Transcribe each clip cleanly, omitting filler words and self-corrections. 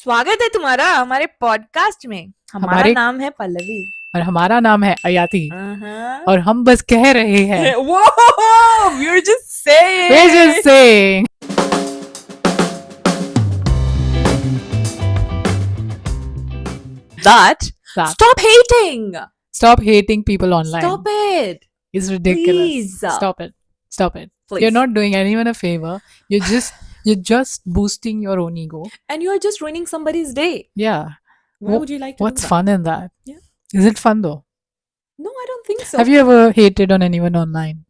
स्वागत है तुम्हारा हमारे पॉडकास्ट में। हमारा हमारे नाम है पल्लवी। और हमारा नाम है अयाती Uh-huh. और हम बस कह रहे हैं Whoa, we're just we're just saying saying that. that Stop hating. stop hating people online. Stop it. It's ridiculous. Please. Stop it. Please. You're not doing anyone a favor. You're just boosting your own ego. And you're just ruining somebody's day. Yeah. Why would you like to What's do that? fun in that? Yeah. Is it fun though? No, I don't think so. Have you ever hated on anyone online?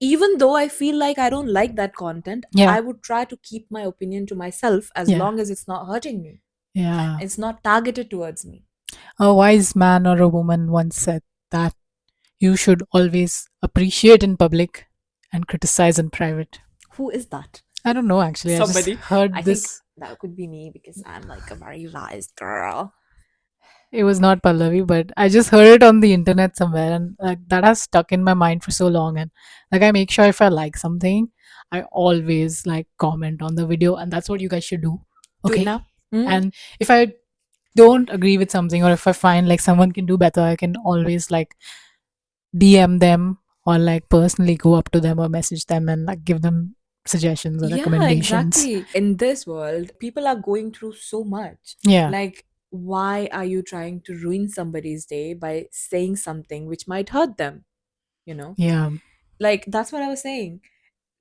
Even though I feel like I don't like that content, Yeah. I would try to keep my opinion to myself as Yeah. long as it's not hurting me. Yeah. It's not targeted towards me. A wise man or a woman once said that you should always appreciate in public and criticize in private. Who is that? I don't know actually. Somebody. I just heard I think this. that could be me because I'm like a very wise girl. It was not Pallavi, but I just heard it on the internet somewhere, and like that has stuck in my mind for so long. And like I make sure if I like something, I always like comment on the video, and that's what you guys should do. Do it Okay. now. Mm. And if I don't agree with something, or if I find like someone can do better, I can always like DM them or like personally go up to them or message them and like give them suggestions or Yeah, recommendations. exactly. In this world, people are going through so much. Yeah. Like, why are you trying to ruin somebody's day by saying something which might hurt them? You know, Yeah. like that's what I was saying.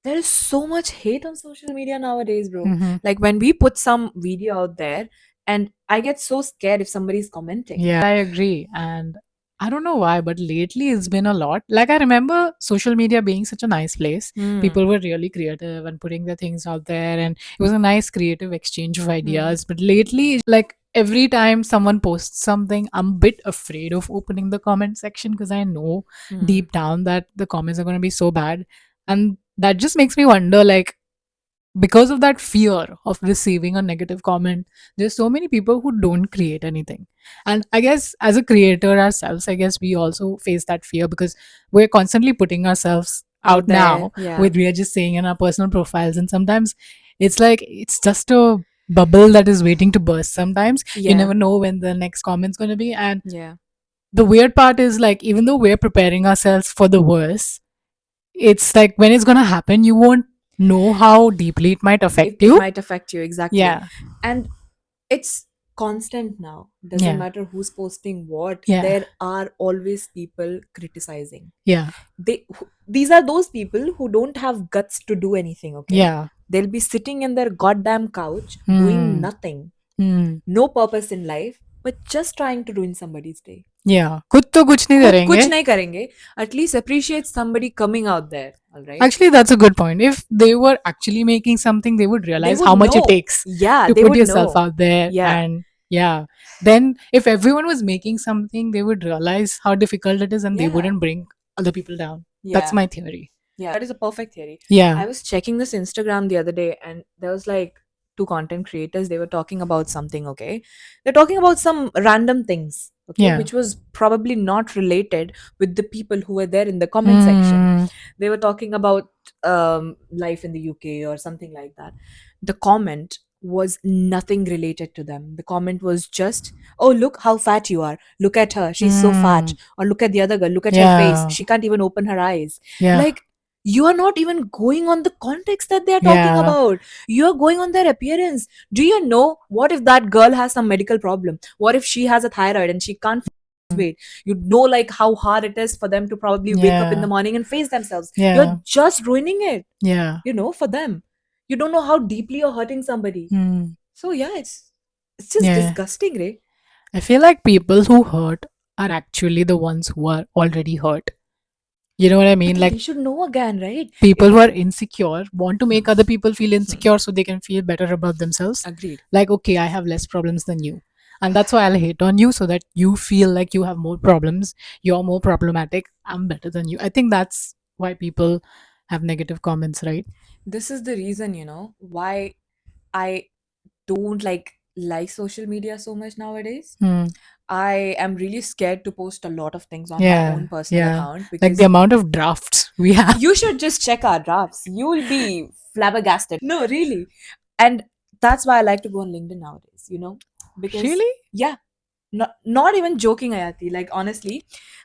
There is so much hate on social media nowadays, bro. Mhm. Like when we put some video out there, and I get so scared if somebody's commenting. Yeah, I agree. And I don't know why, but lately it's been a lot. Like, I remember social media being such a nice place. Hmm. People were really creative and putting their things out there, and it was a nice creative exchange of ideas. But lately, like, every time someone posts something, I'm a bit afraid of opening the comment section because I know Hmm. deep down that the comments are going to be so bad. And that just makes me wonder, like, because of that fear of receiving a negative comment, there's so many people who don't create anything. And I guess as a creator ourselves, I guess we also face that fear because we're constantly putting ourselves out there, now yeah. with we are just saying in our personal profiles, and sometimes it's like it's just a bubble that is waiting to burst. Sometimes you Yeah. never know when the next comment's going to be. And Yeah. the weird part is, like, even though we're preparing ourselves for the worst, it's like when it's going to happen, you won't know how deeply it might affect It you. might affect you, exactly. Yeah. And it's constant now. Doesn't Yeah. matter who's posting what. Yeah. There are always people criticizing. Yeah. These are those people who don't have guts to do anything, okay? Yeah. They'll be sitting in their goddamn couch doing nothing. No purpose in life, but just trying to ruin somebody's day. Yeah. खुद तो कुछ नहीं खुद करेंगे. कुछ नहीं करेंगे. At least appreciate somebody coming out there. All right. Actually, that's a good point. If they were actually making something, they would realize would how much know. it takes Yeah, to they put would yourself know. out there. Yeah. And yeah, then if everyone was making something, they would realize how difficult it is and they Yeah. wouldn't bring other people down. That's Yeah. my theory. Yeah, that is a perfect theory. Yeah. I was checking this Instagram the other day, and there was like two content creators. They were talking about something, okay? They're talking about some random things, okay, Yeah. which was probably not related with the people who were there in the comment section. They were talking about life in the UK or something like that. The comment was nothing related to them. The comment was just, oh, look how fat you are. Look at her. She's so fat. Or look at the other girl. Look at her Yeah. face. She can't even open her eyes. Yeah. Like, you are not even going on the context that they are talking Yeah. about. You are going on their appearance. Do you know what if that girl has some medical problem? What if she has a thyroid and she can't weight? You know, like how hard it is for them to probably wake up in the Yeah. morning and face themselves. Yeah. You're just ruining it, Yeah. you know, for them. You don't know how deeply you're hurting somebody. So yeah, it's just Yeah. disgusting, Ray. I feel like people who hurt are actually the ones who are already hurt. You know what I mean? But Like, they should know again, right? people who are insecure want to make other people feel insecure so they can feel better about themselves. Agreed. Like, okay, I have less problems than you. And that's why I'll hate on you so that you feel like you have more problems. You're more problematic. I'm better than you. I think that's why people have negative comments, right? This is the reason, you know, why I don't like social media so much nowadays. I am really scared to post a lot of things on my Yeah. own personal Yeah. account Like because the amount of drafts we have. you should just check our drafts. You will be flabbergasted. No, really. And that's why I like to go on LinkedIn nowadays. comments, you know, because Really? yeah, not even joking, Ayati. Like honestly,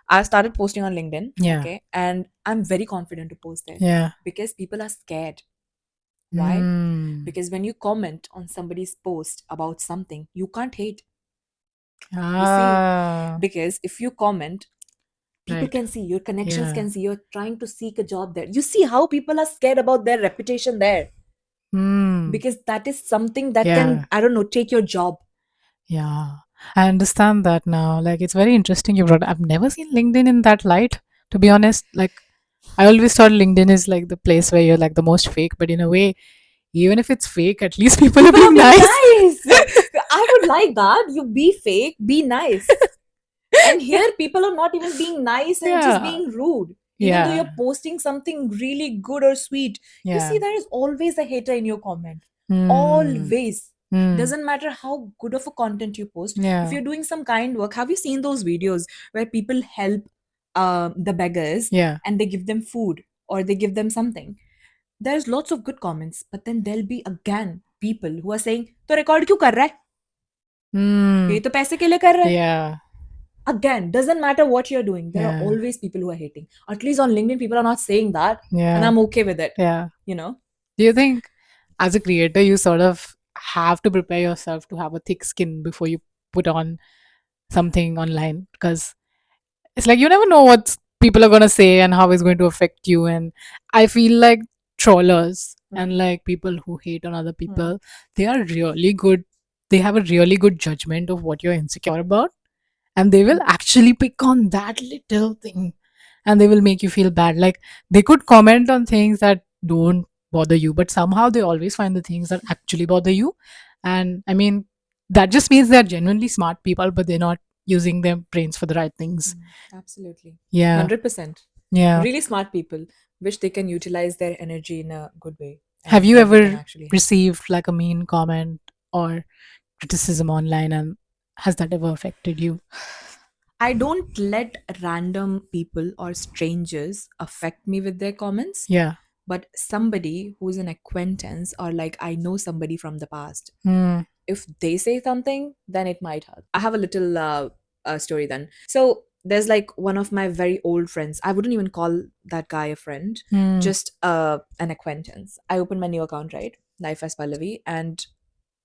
I started posting on LinkedIn, Yeah. okay, and I'm very confident to post there Yeah. because people are scared. Why? Mm. Because when you comment on somebody's post about something, you can't hate. You see, Ah. because if you comment, people Right. can see your connections, Yeah. can see you're trying to seek a job there. You see how people are scared about their reputation there Hmm. because that is something that Yeah. can, I don't know, take your job. Yeah. I understand that now. Like, it's very interesting you brought. I've never seen LinkedIn in that light, to be honest. Like, I always thought LinkedIn is like the place where you're like the most fake, but in a way, even if it's fake, at least people are People are being being nice. nice. I would like that. You be fake, be nice. And here people are not even being nice and just Yeah. being rude. Even though Yeah. you're posting something really good or sweet, you see Yeah. there is always a hater in your comment. Hmm. Always. Hmm. Doesn't matter how good of a content you post. If Yeah. you're doing some kind work, have you seen those videos where people help the beggars Yeah. and they give them food or they give them something? There's lots of good comments, but then there'll be again people who are saying, "तो record क्यों कर रहा है? Hmm. ये तो पैसे के लिए कर रहा है." Yeah. Again, doesn't matter what you're doing, there are Yeah. always people who are hating. At least on LinkedIn, people are not saying that, and Yeah. I'm okay with it. Yeah. You know? Do you think, as a creator, you sort of have to prepare yourself to have a thick skin before you put on something online? Because it's like you never know what people are going to say and how it's going to affect you. And I feel like trollers and like people who hate on other people, they are really good. They have a really good judgment of what you're insecure about. And they will actually pick on that little thing and they will make you feel bad. Like they could comment on things that don't bother you, but somehow they always find the things that actually bother you. And I mean, that just means they're genuinely smart people, but they're not using their brains for the right things. Absolutely. Yeah. 100%. Yeah. Really smart people wish they can utilize their energy in a good way. Have And you then they can ever actually help. received like a mean comment or criticism online, and has that ever affected you? I don't let random people or strangers affect me with their comments, Yeah. but somebody who's an acquaintance or like I know somebody from the past, Hmm. if they say something, then it might hurt. I have a little story then. So there's like one of my very old friends. I wouldn't even call that guy a friend, Hmm. just an acquaintance. I opened my new account, right? Life as Pallavi. And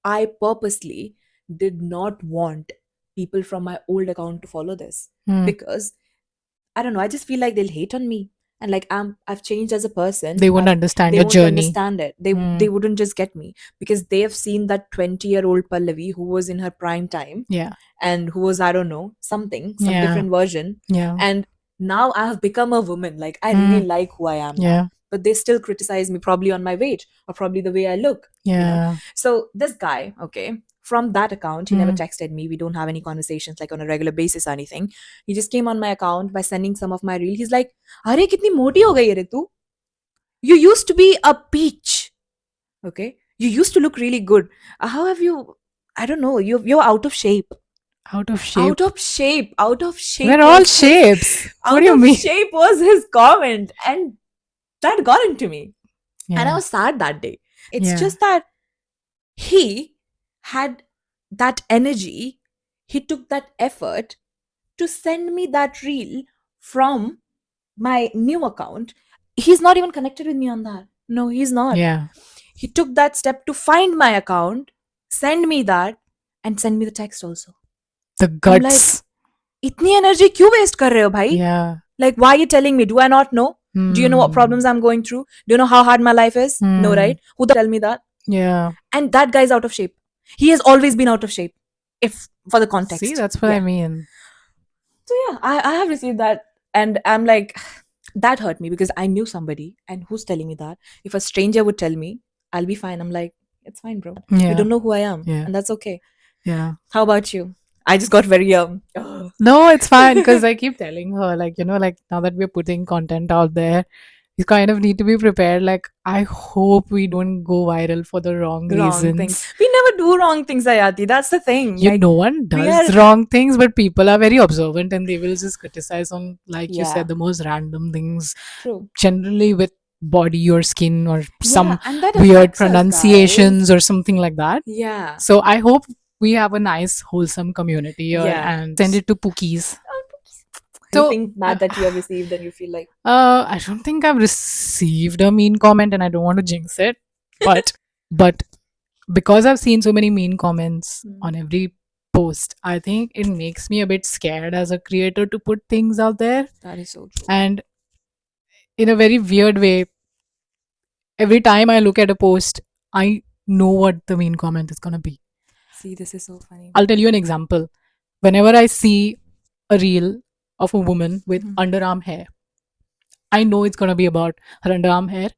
I purposely did not want people from my old account to follow this Hmm. because I don't know. I just feel like they'll hate on me, and like I've changed as a person. They won't understand They your won't journey. understand it. Hmm. They wouldn't just get me because they have seen that 20-year-old Pallavi who was in her prime time Yeah. and who was, I don't know, something, some Yeah. different version. Yeah. And now I have become a woman. Like I Hmm. really like who I am now. Yeah. But they still criticize me probably on my weight or probably the way I look, you know. Yeah. So this guy, okay, from that account, he never Hmm. texted me. We don't have any conversations like on a regular basis or anything. He just came on my account by sending some of my reel. He's like, "Are kitni moti ho gayi re tu? You used to be a peach, okay? You used to look really good. How have you? I don't know. You're out of shape. Out of shape. Out of shape. Out of shape We're all was his. shapes. What do Out you of mean? shape was his comment, and that got into me. And I Yeah. was sad that day. It's Yeah. just that he had that energy. He took that effort to send me that reel from my new account. He's not even connected with me on that. No, he's not. Yeah. He took that step to find my account, send me that, and send me the text also. The I'm like, guts. इतनी energy क्यों waste कर रहे हो भाई? Yeah. Like, why are you telling me? Do I not know? Do you know what problems Hmm. I'm going through? Do you know how hard my life is? No, Hmm. right? Who the tell me that? Yeah. And that guy's out of shape. He has always been out of shape. If for the See, context. that's what I Yeah. mean. So yeah, I have received that, and I'm like, that hurt me because I knew somebody, and who's telling me that? If a stranger would tell me, I'll be fine. I'm like, it's fine, bro. You Yeah. don't know who I am, Yeah. and that's okay. Yeah. How about you? I just got very No, it's fine because I keep telling her, like, like now that we're putting content out there, you kind of need to be prepared. Like, I hope we don't go viral for the wrong wrong things. reasons. We never do wrong things, Ayati. That's the thing. Like No one we does are, wrong things, but people are very observant and they will just criticize on, like you yeah, said, the most random things, true. generally with body or skin or some Yeah, and that weird affects us, guys. pronunciations or something like that. Yeah. So I hope we have a nice wholesome community here Yeah. and send it to Pookies. So, So, anything bad that you have received and you feel like, I don't think I've received a mean comment, and I don't want to jinx it, but because I've seen so many mean comments on every post, I think it makes me a bit scared as a creator to put things out there. that is so true. And in a very weird way, every time I look at a post, I know what the mean comment is going to be. See, this is so funny. I'll tell you an example. Whenever I see a reel of a woman with underarm hair, I know it's going to be about her underarm hair.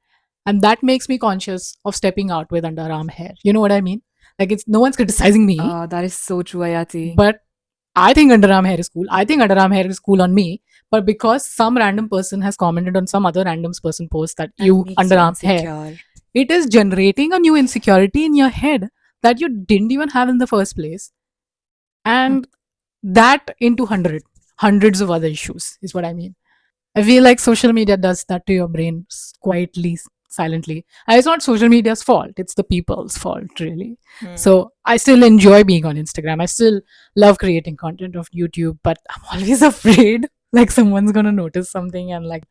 And that makes me conscious of stepping out with underarm hair. You know what I mean? Like, it's no one's criticizing me, That is so true, Ayati. but I think underarm hair is cool. I think underarm hair is cool on me. But because some random person has commented on some other random person post that That you makes you underarm hair, insecure. it is generating a new insecurity in your head that you didn't even have in the first place. And that into hundreds of other issues is what I mean. I feel like social media does that to your brain quietly, silently. And it's not social media's fault, it's the people's fault, really. So I still enjoy being on Instagram. I still love creating content of YouTube, but I'm always afraid like someone's gonna notice something and like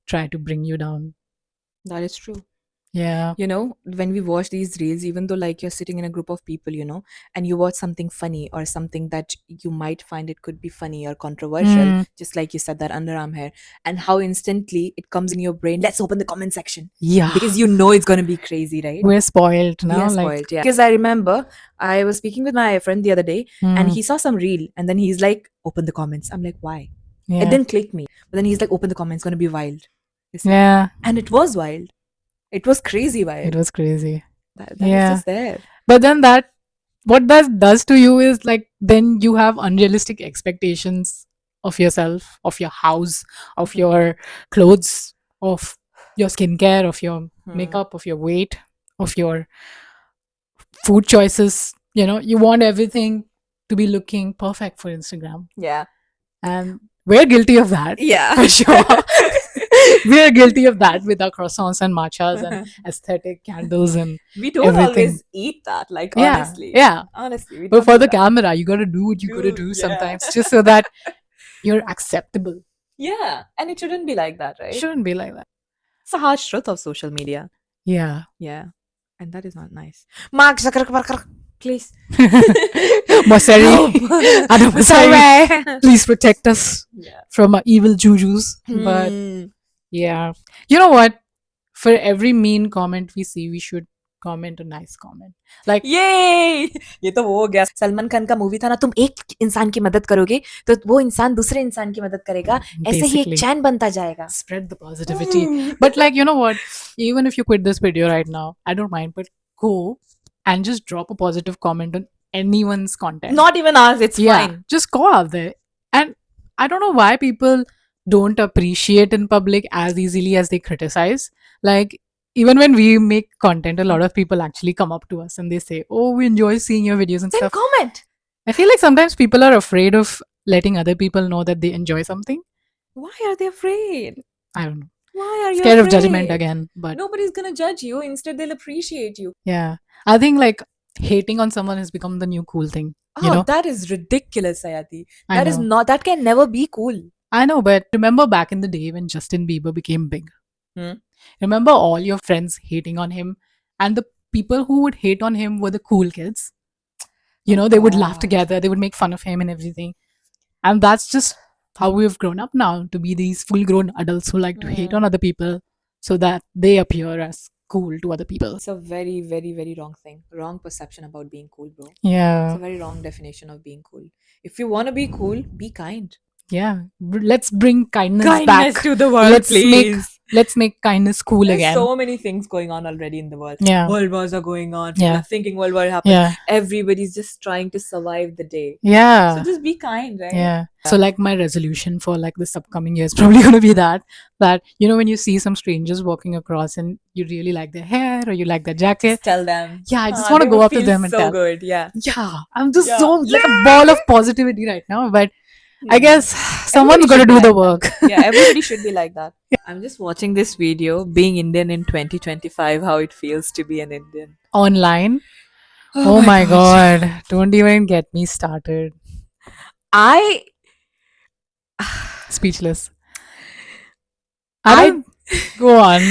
try to bring you down. That is true. Yeah. You know, when we watch these reels, even though like you're sitting in a group of people, you know, and you watch something funny or something that you might find it could be funny or controversial, just like you said, that underarm hair, and how instantly it comes in your brain, let's open the comment section. Yeah. Because you know it's going to be crazy, right? We're spoiled now. Yeah, like, spoiled, yeah. Because I remember I was speaking with my friend the other day and he saw some reel and then he's like, open the comments. I'm like, why? yeah. It didn't click me. But then he's like, open the comments, going to be wild. Yeah. And it was wild. It was crazy It wild. was crazy. That Yeah. is just there. But then that what that does to you is like then you have unrealistic expectations of yourself, of your house, of your clothes, of your skincare, of your makeup, of your weight, of your food choices. You know, you want everything to be looking perfect for Instagram. Yeah. And we're guilty of that. Yeah. For sure. We're guilty of that with our croissants and matchas and aesthetic candles and We don't everything. always eat that, like, yeah, honestly. yeah. Honestly. We But don't for do the that. camera, you gotta do what you gotta do Yeah. sometimes, just so that you're acceptable. Yeah. And it shouldn't be like that, right? It shouldn't be like that. It's a harsh truth of social media. Yeah. Yeah. And that is not nice. Mark Zuckerberg, please. Masari, Anna Masari, Sorry. please protect us Yeah. from our evil jujus. But yeah, you know what? For every mean comment we see, we should comment a nice comment. Like, ये तो वो हो गया सलमान खान का movie था ना तुम एक इंसान की मदद करोगे तो वो इंसान दूसरे इंसान की मदद करेगा ऐसे ही एक Basically. चैन बनता जाएगा spread the positivity. But like, you know what? Even if you quit this video right now, I don't mind, but go and just drop a positive comment on anyone's content. not even ours it's yeah, fine just go out there. And I don't know why people don't appreciate in public as easily as they criticize. Like, even when we make content, a lot of people actually come up to us and they say, oh, we enjoy seeing your videos and then stuff. comment I feel like sometimes people are afraid of letting other people know that they enjoy something. why are they afraid I don't know. why are you Scared of afraid? judgment again. But nobody's gonna judge you instead they'll appreciate you yeah, I think like hating on someone has become the new cool thing. You know? that is ridiculous Sayati I that is know. not that can never be cool I know, but remember back in the day when Justin Bieber became big? Remember all your friends hating on him, and the people who would hate on him were the cool kids. You know, they would laugh God. together, they would make fun of him and everything. And that's just how we've grown up now to be these full grown adults who like to hate on other people so that they appear as cool to other people. it's a very very very wrong thing wrong perception about being cool bro it's Yeah. a very wrong definition of being cool if you want to be cool be kind Yeah. Let's bring kindness back. to the world Let's make kindness cool There's again. so many things going on already in the world. Yeah. World wars are going on. People Yeah. are thinking world war happened. Yeah. Everybody's just trying to survive the day. Yeah. So just be kind, right? Yeah. So like my resolution for like this upcoming year is probably going to be that you know when you see some strangers walking across and you really like their hair or you like their jacket. Just tell them. Yeah, I just want to they go would up to feel them and so tell. good. Yeah. Yeah, I'm just Yeah. so like a ball of positivity right now, but I guess someone's Everybody going to should do be the like work. yeah, everybody should be like that. I'm just watching this video, being Indian in 2025, how it feels to be an Indian. Online. Oh my god. Don't even get me started. I Speechless. I I don't go on.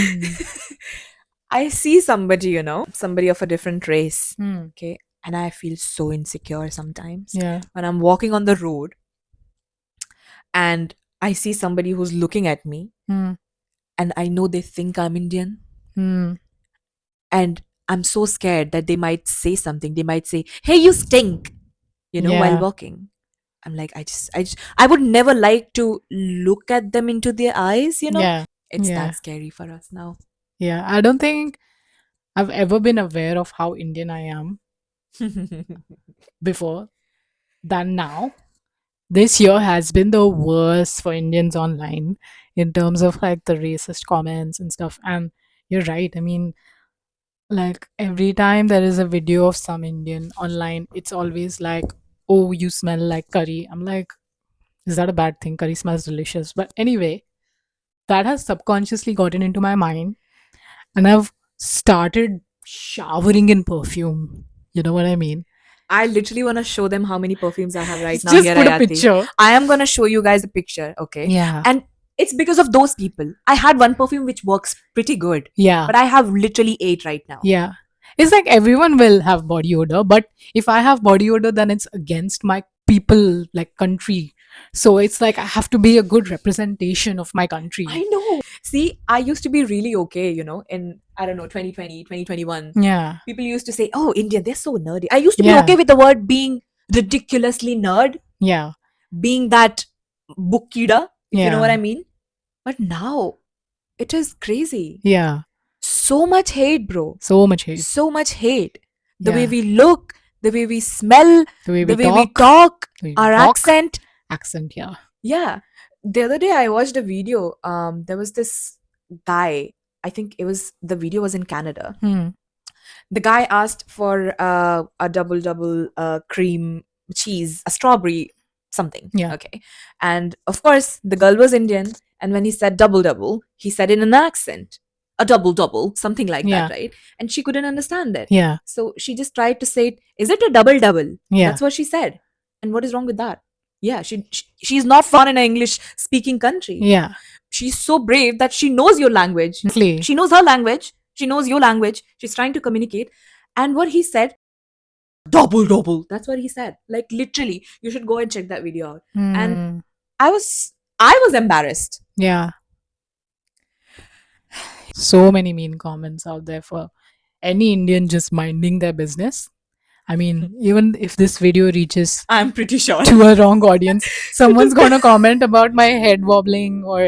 I see somebody, somebody of a different race, Hmm. okay, and I feel so insecure sometimes Yeah. when I'm walking on the road and I see somebody who's looking at me Hmm. and I know they think I'm Indian, Hmm. and I'm so scared that they might say something. They might say, "Hey, you stink," while Yeah. walking. I'm like, I would never like to look at them into their eyes. Yeah. It's Yeah. that scary for us now. Yeah. I don't think I've ever been aware of how Indian I am before than now. This year has been the worst for Indians online in terms of like the racist comments and stuff. And you're right. I mean, like every time there is a video of some Indian online, it's always like, oh, you smell like curry. I'm like, is that a bad thing? Curry smells delicious. But anyway, that has subconsciously gotten into my mind. And I've started showering in perfume. You know what I mean? I literally want to show them how many perfumes I have right now Just here, put a Ayati. picture. I am going to show you guys a picture, okay? Yeah. And it's because of those people. I had one perfume which works pretty good, Yeah. but I have literally 8 right now. Yeah. It's like everyone will have body odor, but if I have body odor, then it's against my people, like country. So it's like I have to be a good representation of my country. I know. See, I used to be really okay, in, I don't know, 2020, 2021. Yeah. People used to say, oh, Indian, they're so nerdy. I used to be Yeah. okay with the word being ridiculously nerd, Yeah. being that book kida, if you know what I Yeah. mean. But now it is crazy. Yeah. So much hate, bro. So much hate. So much hate. The way Yeah. we look, the way we smell, The way the we way we talk. talk, The way we our talk. accent. Accent, yeah. Yeah. The other day I watched a video. There was this guy. I think the video was in Canada. Hmm. The guy asked for a double cream cheese, a strawberry something. Yeah. Okay. And of course, the girl was Indian. And when he said double, he said in an accent, a double, something like Yeah. that, right? And she couldn't understand it. Yeah. So she just tried to say, is it a double? Yeah. That's what she said. And what is wrong with that? Yeah, she's not found in an English speaking country. Yeah. She's so brave that she knows your language. Exactly. She knows her language. She knows your language. She's trying to communicate. And what he said, double. That's what he said. Like literally, you should go and check that video out. And Hmm. I was embarrassed. Yeah. So many mean comments out there for any Indian just minding their business. I mean, even if this video reaches I'm pretty sure. to a wrong audience, someone's gonna comment about my head wobbling or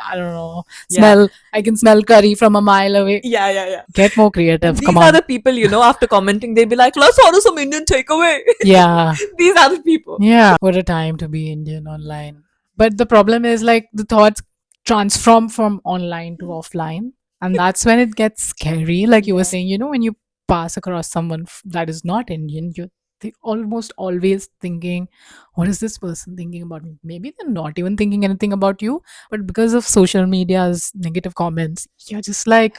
I don't know, smell. I can smell curry from a mile away. Yeah. Get more creative. These Come are on. the people, after commenting, they'll be like, let's order some Indian takeaway. Yeah. These are the people. Yeah. What a time to be Indian online. But the problem is like the thoughts transform from online to offline. And that's when it gets scary. Like you were saying, when you pass across someone that is not Indian, they almost always thinking, what is this person thinking about me? Maybe they're not even thinking anything about you, but because of social media's negative comments, you're just like,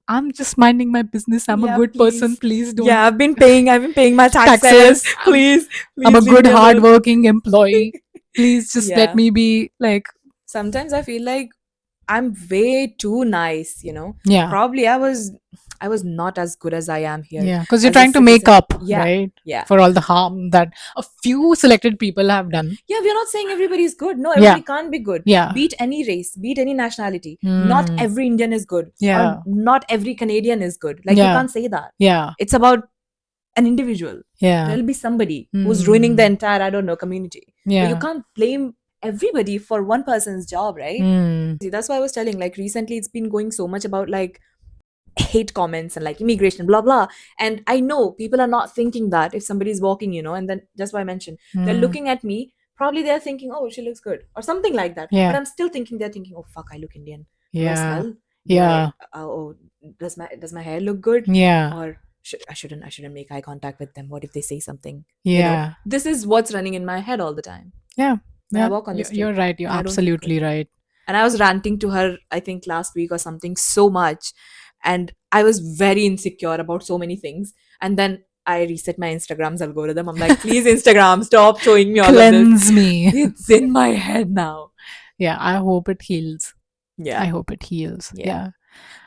I'm just minding my business. I'm a Yeah, good person. please. Please don't. Yeah, I've been paying my taxes. Taxes. Please, I'm a leave good, me alone. hardworking employee. Please just Yeah. let me be like, Sometimes I feel like I'm way too nice, yeah. Probably I was not as good as I am here. Yeah, because you're as a trying to make citizen. up, Yeah. right? Yeah. For all the harm that a few selected people have done. Yeah, we're not saying everybody is good. No, everybody can't be good. Yeah. Beat any race, beat any nationality. Not Hmm. every Indian is good. Yeah. Or not every Canadian is good. Like, you Yeah. can't say that. Yeah. It's about an individual. Yeah. There'll be somebody who's ruining the entire, I don't know, community. Yeah. But you can't blame everybody for one person's job, right? Hmm. See, that's why I was telling, like, recently it's been going so much about like hate comments and like immigration, blah blah. And I know people are not thinking that if somebody's walking, and then that's why I mentioned they're Hmm. looking at me, probably they're thinking, oh, she looks good or something like that. Yeah. But I'm still thinking they're thinking, oh fuck, I look Indian. Do I Yeah. smell? Do Yeah. oh, does my hair look good? Yeah. Or I shouldn't make eye contact with them. What if they say something? Yeah. This is what's running in my head all the time. Yeah. When I Yeah. walk on the street. You're right. You're I don't feel absolutely right. And I was ranting to her, I think last week or something, so much. And I was very insecure about so many things. And then I reset my Instagram's algorithm. I'm like, please, Instagram, stop showing me all of this. Cleanse me. It's in my head now. Yeah, I hope it heals. Yeah. I hope it heals. Yeah. Yeah.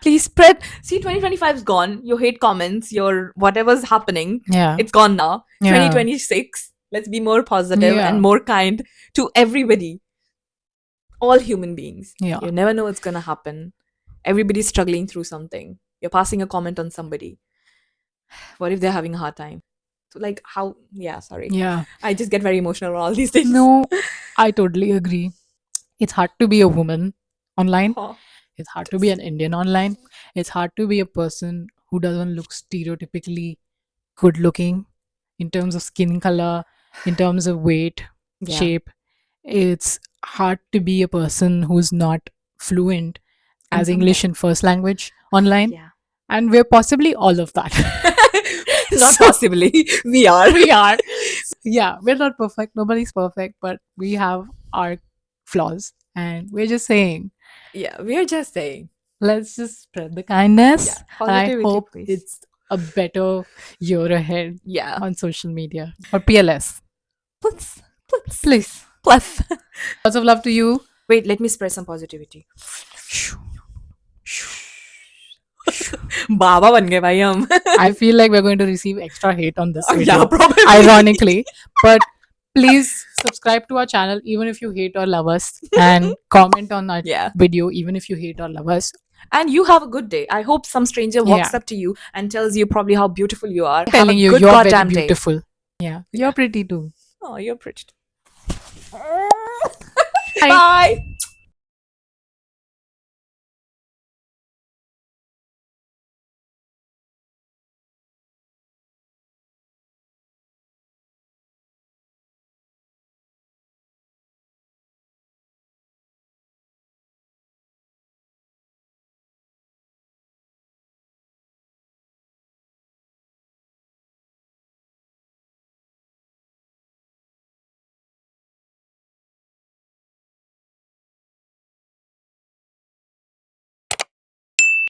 Please spread. See, 2025 is gone. Your hate comments, your whatever's happening, Yeah. it's gone now. Yeah. 2026, let's be more positive Yeah. and more kind to everybody. All human beings. Yeah. You never know what's gonna happen. Everybody's struggling through something. You're passing a comment on somebody. What if they're having a hard time? So like how sorry. Yeah. I just get very emotional on all these things. No, I totally agree. It's hard to be a woman online. Oh, It's hard to be an Indian online. It's hard to be a person who doesn't look stereotypically good looking in terms of skin color, in terms of weight, yeah. shape. It's hard to be a person who's not fluent In as some English in first language online. Yeah. And we're possibly all of that. Not So- possibly. We are. We are. Yeah, we're not perfect. Nobody's perfect, but we have our flaws. And we're just saying, Yeah, we're just saying. let's just spread the kindness. Yeah. And I Positivity, hope please. it's a better year ahead Yeah. on social media or PLS. Plus. Please. Plus. Lots of love to you. Wait, let me spread some positivity. Baba ban gaye bhai hum. I feel like we're going to receive extra hate on this video, Yeah, probably. ironically. But please subscribe to our channel even if you hate or love us, and comment on our Yeah. video even if you hate or love us. And you have a good day. I hope some stranger walks Yeah. up to you and tells you probably how beautiful you are. Telling have a you good you're very goddamn day. beautiful. Yeah, you're pretty too. Oh, you're pretty. Bye. Bye.